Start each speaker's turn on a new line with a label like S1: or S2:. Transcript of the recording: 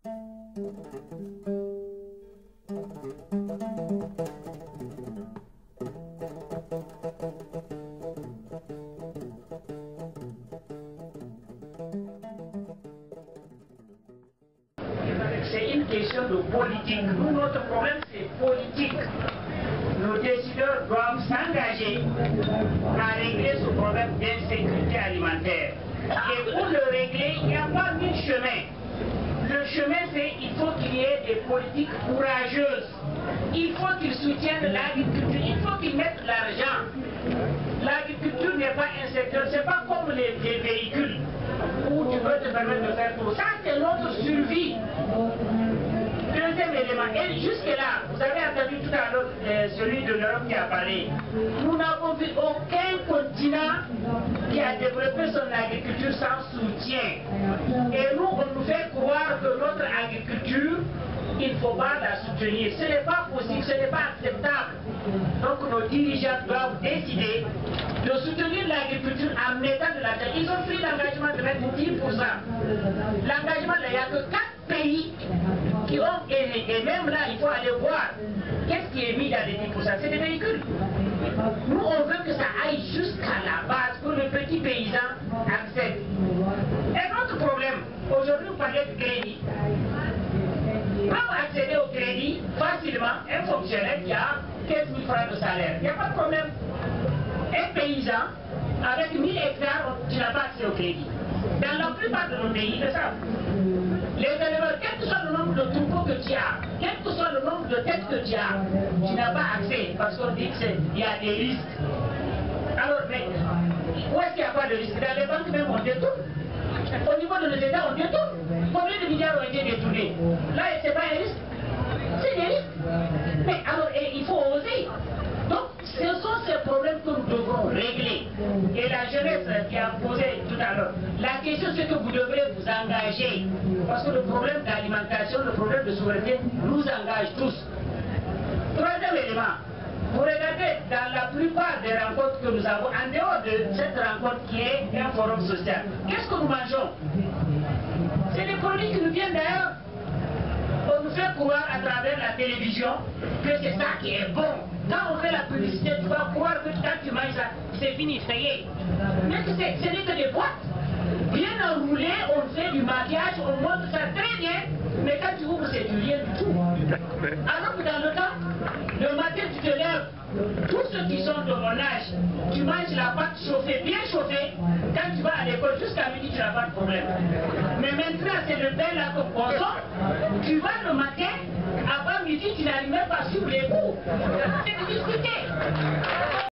S1: C'est une question de politique. Nous, notre problème, c'est politique. Nos décideurs doivent s'engager à régler ce problème d'insécurité alimentaire. Et pour le régler, il n'y a pas mille chemins. Le chemin, c'est qu'il faut qu'il y ait des politiques courageuses. Il faut qu'ils soutiennent l'agriculture. Il faut qu'ils mettent l'argent. L'agriculture n'est pas un secteur, c'est pas comme les véhicules où tu peux te permettre de faire tout. Ça, c'est notre survie. Deuxième élément, et jusque-là, vous avez entendu tout à l'heure celui de l'Europe qui a parlé. Nous n'avons vu aucun continent qui a développé son agriculture sans soutien. Et nous, on nous fait croire que notre agriculture, il ne faut pas la soutenir. Ce n'est pas possible, ce n'est pas acceptable. Donc nos dirigeants doivent décider de soutenir l'agriculture en mettant de l'argent. Ils ont pris l'engagement de mettre 10%. L'engagement, il n'y a que 4 pays qui ont, et même là, il faut aller voir qu'est-ce qui est mis dans les 10%. C'est des véhicules. Nous, on veut que ça aille jusqu'à la base pour le petit paysan accède. Et notre problème, aujourd'hui, vous parlez de crédit. Pour accéder au crédit facilement, un fonctionnaire qui a 15 000 francs de salaire, il n'y a pas de problème. Un paysan, avec 1000 hectares, tu n'as pas accès au crédit. Dans la plupart de nos pays, c'est ça. Les éleveurs, quel que soit le nombre de troupeaux que tu as, quel que soit le nombre de têtes que tu as, tu n'as pas accès parce qu'on dit qu'il y a des risques. Alors, mais où est-ce qu'il n'y a pas de risque? Dans les banques même, on détourne. Au niveau de nos États, on détourne. Combien de milliards ont été détournés? Là, ce n'est pas un risque. C'est des risques. Mais alors, il faut oser. Donc, ce sont ces problèmes que nous devrons régler. Et la jeunesse qui a posé tout à l'heure, la question c'est que vous devrez vous engager. Parce que le problème d'alimentation, le problème de souveraineté nous engage tous. Troisième élément, vous regardez dans la plupart des rencontres que nous avons, en dehors de cette rencontre qui est un forum social, qu'est-ce que nous mangeons? C'est des produits qui nous viennent d'ailleurs. On nous fait croire à travers la télévision que c'est ça qui est bon. Quand on fait la publicité, tu vas croire que quand tu manges ça, c'est fini, ça y est. Mais ce n'est que des boîtes. Bien enroulées, on fait du maquillage, on montre ça très bien, mais quand tu ouvres, c'est du rien du tout. Alors que dans le temps, le matin tu te lèves, tous ceux qui sont de mon âge, tu manges la pâte chauffée, bien chauffée, quand tu vas à l'école jusqu'à midi, tu n'as pas de problème. Mais maintenant, c'est le pain là qu'on consomme, tu vas le matin, avant midi, tu n'arrives même pas sur les coups. C'est de discuter.